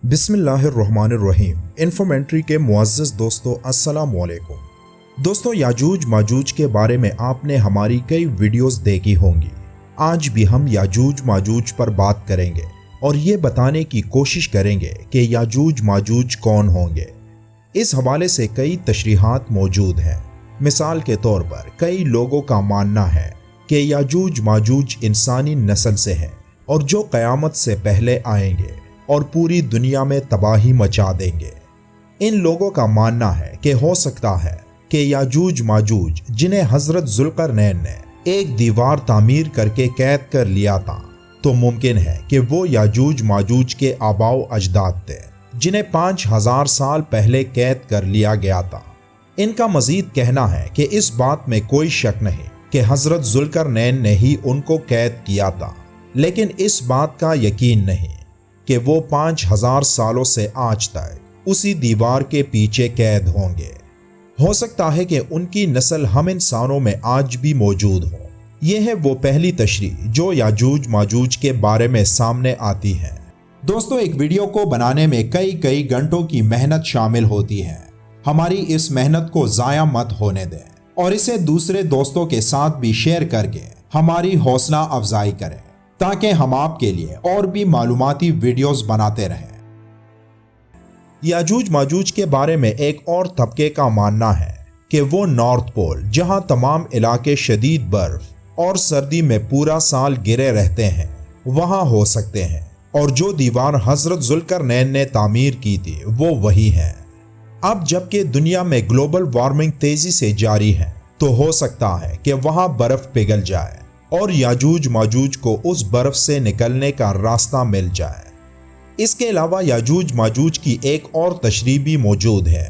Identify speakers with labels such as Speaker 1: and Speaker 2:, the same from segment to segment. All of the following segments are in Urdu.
Speaker 1: بسم اللہ الرحمن الرحیم۔ انفومنٹری کے معزز دوستو السلام علیکم۔ دوستو یاجوج ماجوج کے بارے میں آپ نے ہماری کئی ویڈیوز دیکھی ہوں گی۔ آج بھی ہم یاجوج ماجوج پر بات کریں گے اور یہ بتانے کی کوشش کریں گے کہ یاجوج ماجوج کون ہوں گے۔ اس حوالے سے کئی تشریحات موجود ہیں۔ مثال کے طور پر کئی لوگوں کا ماننا ہے کہ یاجوج ماجوج انسانی نسل سے ہیں اور جو قیامت سے پہلے آئیں گے اور پوری دنیا میں تباہی مچا دیں گے۔ ان لوگوں کا ماننا ہے کہ ہو سکتا ہے کہ یاجوج ماجوج جنہیں حضرت ذوالقرنین نے ایک دیوار تعمیر کر کے قید کر لیا تھا، تو ممکن ہے کہ وہ یاجوج ماجوج کے آباء و اجداد تھے جنہیں 5000 سال پہلے قید کر لیا گیا تھا۔ ان کا مزید کہنا ہے کہ اس بات میں کوئی شک نہیں کہ حضرت ذوالقرنین نے ہی ان کو قید کیا تھا، لیکن اس بات کا یقین نہیں کہ وہ 5000 سالوں سے آج تک اسی دیوار کے پیچھے قید ہوں گے۔ ہو سکتا ہے کہ ان کی نسل ہم انسانوں میں آج بھی موجود ہو۔ یہ ہے وہ پہلی تشریح جو یاجوج ماجوج کے بارے میں سامنے آتی ہے۔ دوستو ایک ویڈیو کو بنانے میں کئی گھنٹوں کی محنت شامل ہوتی ہے۔ ہماری اس محنت کو ضائع مت ہونے دیں اور اسے دوسرے دوستوں کے ساتھ بھی شیئر کر کے ہماری حوصلہ افزائی کریں تاکہ ہم آپ کے لیے اور بھی معلوماتی ویڈیوز بناتے رہیں۔ یاجوج ماجوج کے بارے میں ایک اور طبقے کا ماننا ہے کہ وہ نارتھ پول، جہاں تمام علاقے شدید برف اور سردی میں پورا سال گرے رہتے ہیں، وہاں ہو سکتے ہیں، اور جو دیوار حضرت ذوالقرنین نے تعمیر کی تھی وہ وہی ہے۔ اب جبکہ دنیا میں گلوبل وارمنگ تیزی سے جاری ہے، تو ہو سکتا ہے کہ وہاں برف پگھل جائے اور یاجوج ماجوج کو اس برف سے نکلنے کا راستہ مل جائے۔ اس کے علاوہ یاجوج ماجوج کی ایک اور تشریح بھی موجود ہے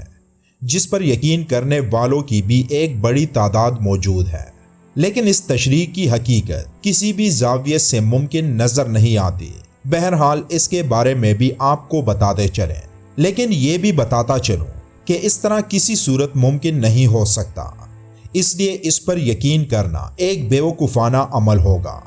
Speaker 1: جس پر یقین کرنے والوں کی بھی ایک بڑی تعداد موجود ہے، لیکن اس تشریح کی حقیقت کسی بھی زاویے سے ممکن نظر نہیں آتی۔ بہرحال اس کے بارے میں بھی آپ کو بتاتے چلیں، لیکن یہ بھی بتاتا چلوں کہ اس طرح کسی صورت ممکن نہیں ہو سکتا، اس لیے اس پر یقین کرنا ایک بیوقوفانہ عمل ہوگا۔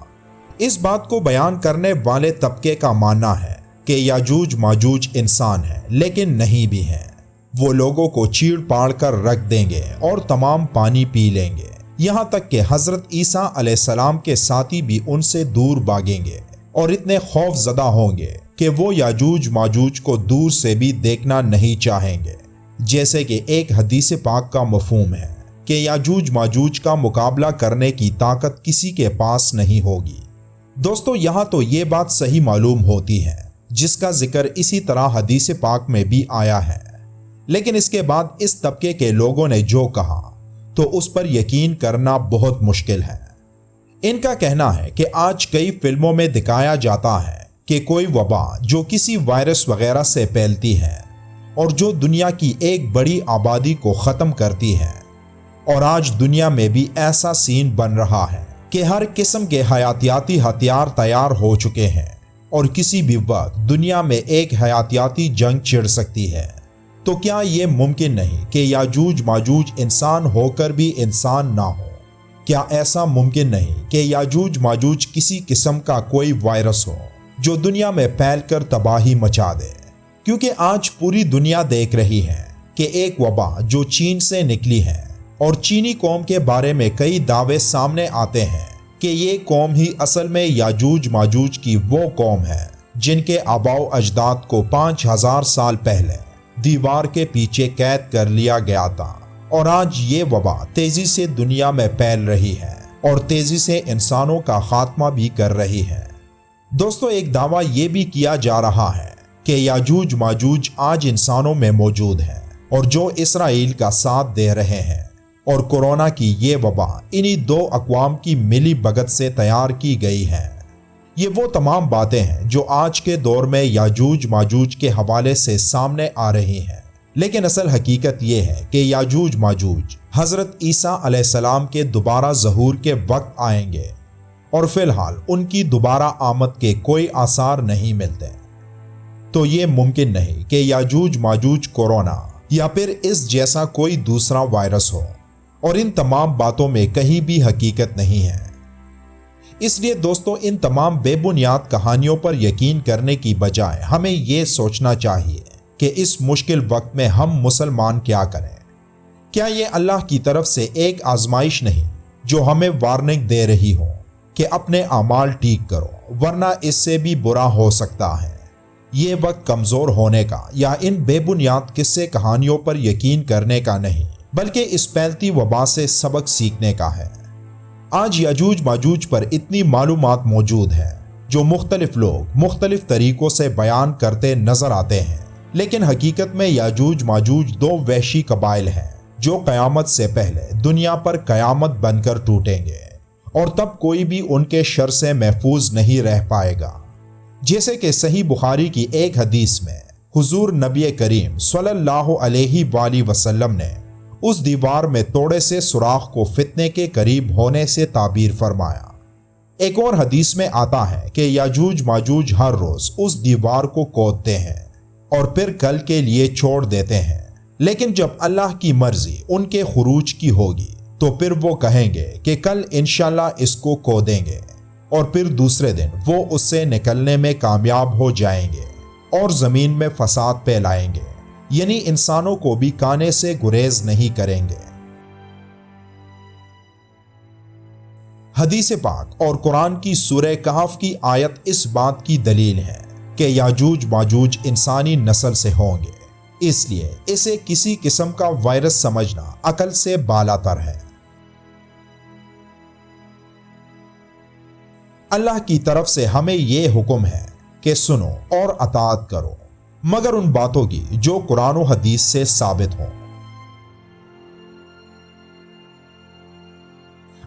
Speaker 1: اس بات کو بیان کرنے والے طبقے کا ماننا ہے کہ یاجوج ماجوج انسان ہیں، لیکن نہیں بھی ہیں۔ وہ لوگوں کو چیڑ پاڑ کر رکھ دیں گے اور تمام پانی پی لیں گے، یہاں تک کہ حضرت عیسیٰ علیہ السلام کے ساتھی بھی ان سے دور بھاگیں گے اور اتنے خوف زدہ ہوں گے کہ وہ یاجوج ماجوج کو دور سے بھی دیکھنا نہیں چاہیں گے، جیسے کہ ایک حدیث پاک کا مفہوم ہے کہ یاجوج ماجوج کا مقابلہ کرنے کی طاقت کسی کے پاس نہیں ہوگی۔ دوستو یہاں تو یہ بات صحیح معلوم ہوتی ہے جس کا ذکر اسی طرح حدیث پاک میں بھی آیا ہے، لیکن اس کے بعد اس طبقے کے لوگوں نے جو کہا تو اس پر یقین کرنا بہت مشکل ہے۔ ان کا کہنا ہے کہ آج کئی فلموں میں دکھایا جاتا ہے کہ کوئی وبا جو کسی وائرس وغیرہ سے پھیلتی ہے اور جو دنیا کی ایک بڑی آبادی کو ختم کرتی ہے، اور آج دنیا میں بھی ایسا سین بن رہا ہے کہ ہر قسم کے حیاتیاتی ہتھیار تیار ہو چکے ہیں اور کسی بھی وقت دنیا میں ایک حیاتیاتی جنگ چھڑ سکتی ہے۔ تو کیا یہ ممکن نہیں کہ یاجوج ماجوج انسان ہو کر بھی انسان نہ ہو؟ کیا ایسا ممکن نہیں کہ یاجوج ماجوج کسی قسم کا کوئی وائرس ہو جو دنیا میں پھیل کر تباہی مچا دے؟ کیونکہ آج پوری دنیا دیکھ رہی ہے کہ ایک وبا جو چین سے نکلی ہے، اور چینی قوم کے بارے میں کئی دعوے سامنے آتے ہیں کہ یہ قوم ہی اصل میں یاجوج ماجوج کی وہ قوم ہے جن کے آباء و اجداد کو 5000 سال پہلے دیوار کے پیچھے قید کر لیا گیا تھا، اور آج یہ وبا تیزی سے دنیا میں پھیل رہی ہے اور تیزی سے انسانوں کا خاتمہ بھی کر رہی ہے۔ دوستو ایک دعویٰ یہ بھی کیا جا رہا ہے کہ یاجوج ماجوج آج انسانوں میں موجود ہیں اور جو اسرائیل کا ساتھ دے رہے ہیں، اور کورونا کی یہ وبا انہی دو اقوام کی ملی بھگت سے تیار کی گئی ہے۔ یہ وہ تمام باتیں ہیں جو آج کے دور میں یاجوج ماجوج کے حوالے سے سامنے آ رہی ہیں، لیکن اصل حقیقت یہ ہے کہ یاجوج ماجوج حضرت عیسیٰ علیہ السلام کے دوبارہ ظہور کے وقت آئیں گے، اور فی الحال ان کی دوبارہ آمد کے کوئی آثار نہیں ملتے۔ تو یہ ممکن نہیں کہ یاجوج ماجوج کورونا یا پھر اس جیسا کوئی دوسرا وائرس ہو، اور ان تمام باتوں میں کہیں بھی حقیقت نہیں ہے۔ اس لیے دوستو ان تمام بے بنیاد کہانیوں پر یقین کرنے کی بجائے ہمیں یہ سوچنا چاہیے کہ اس مشکل وقت میں ہم مسلمان کیا کریں۔ کیا یہ اللہ کی طرف سے ایک آزمائش نہیں جو ہمیں وارننگ دے رہی ہو کہ اپنے اعمال ٹھیک کرو ورنہ اس سے بھی برا ہو سکتا ہے؟ یہ وقت کمزور ہونے کا یا ان بے بنیاد قصے کہانیوں پر یقین کرنے کا نہیں بلکہ اس پھیلتی وبا سے سبق سیکھنے کا ہے۔ آج یاجوج ماجوج پر اتنی معلومات موجود ہیں جو مختلف لوگ مختلف طریقوں سے بیان کرتے نظر آتے ہیں، لیکن حقیقت میں یاجوج ماجوج دو وحشی قبائل ہیں جو قیامت سے پہلے دنیا پر قیامت بن کر ٹوٹیں گے، اور تب کوئی بھی ان کے شر سے محفوظ نہیں رہ پائے گا۔ جیسے کہ صحیح بخاری کی ایک حدیث میں حضور نبی کریم صلی اللہ علیہ وآلہ وسلم نے اس دیوار میں توڑے سے سوراخ کو فتنے کے قریب ہونے سے تعبیر فرمایا۔ ایک اور حدیث میں آتا ہے کہ یاجوج ماجوج ہر روز اس دیوار کو کودتے ہیں اور پھر کل کے لیے چھوڑ دیتے ہیں، لیکن جب اللہ کی مرضی ان کے خروج کی ہوگی تو پھر وہ کہیں گے کہ کل انشاءاللہ اس کو کودیں گے، اور پھر دوسرے دن وہ اس سے نکلنے میں کامیاب ہو جائیں گے اور زمین میں فساد پھیلائیں گے، یعنی انسانوں کو بھی کانے سے گریز نہیں کریں گے۔ حدیث پاک اور قرآن کی سورہ کہف کی آیت اس بات کی دلیل ہے کہ یاجوج ماجوج انسانی نسل سے ہوں گے، اس لیے اسے کسی قسم کا وائرس سمجھنا عقل سے بالاتر ہے۔ اللہ کی طرف سے ہمیں یہ حکم ہے کہ سنو اور اطاعت کرو، مگر ان باتوں کی جو قرآن و حدیث سے ثابت ہوں۔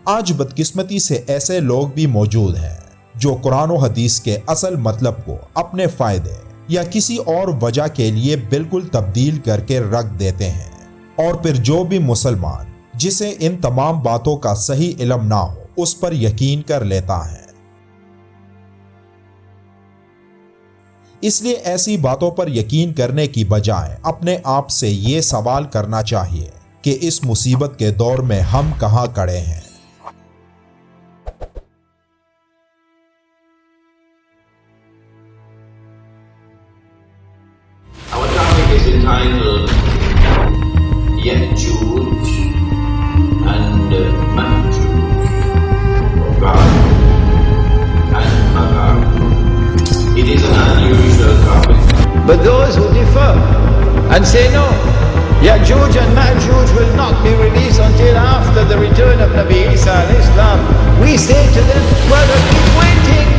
Speaker 1: آج بدقسمتی سے ایسے لوگ بھی موجود ہیں جو قرآن و حدیث کے اصل مطلب کو اپنے فائدے یا کسی اور وجہ کے لیے بالکل تبدیل کر کے رکھ دیتے ہیں، اور پھر جو بھی مسلمان جسے ان تمام باتوں کا صحیح علم نہ ہو اس پر یقین کر لیتا ہے۔ اس لیے ایسی باتوں پر یقین کرنے کی بجائے اپنے آپ سے یہ سوال کرنا چاہیے کہ اس مصیبت کے دور میں ہم کہاں کھڑے ہیں۔
Speaker 2: Our topic is entitled Ya'juj and Ma'juj, or Gog and Magog. It is an unusual topic.
Speaker 3: But those who differ and say no, Ya'juj and Ma'juj will not be released until after the return of Nabi Isa alayhi salam, we say to them, well, keep waiting.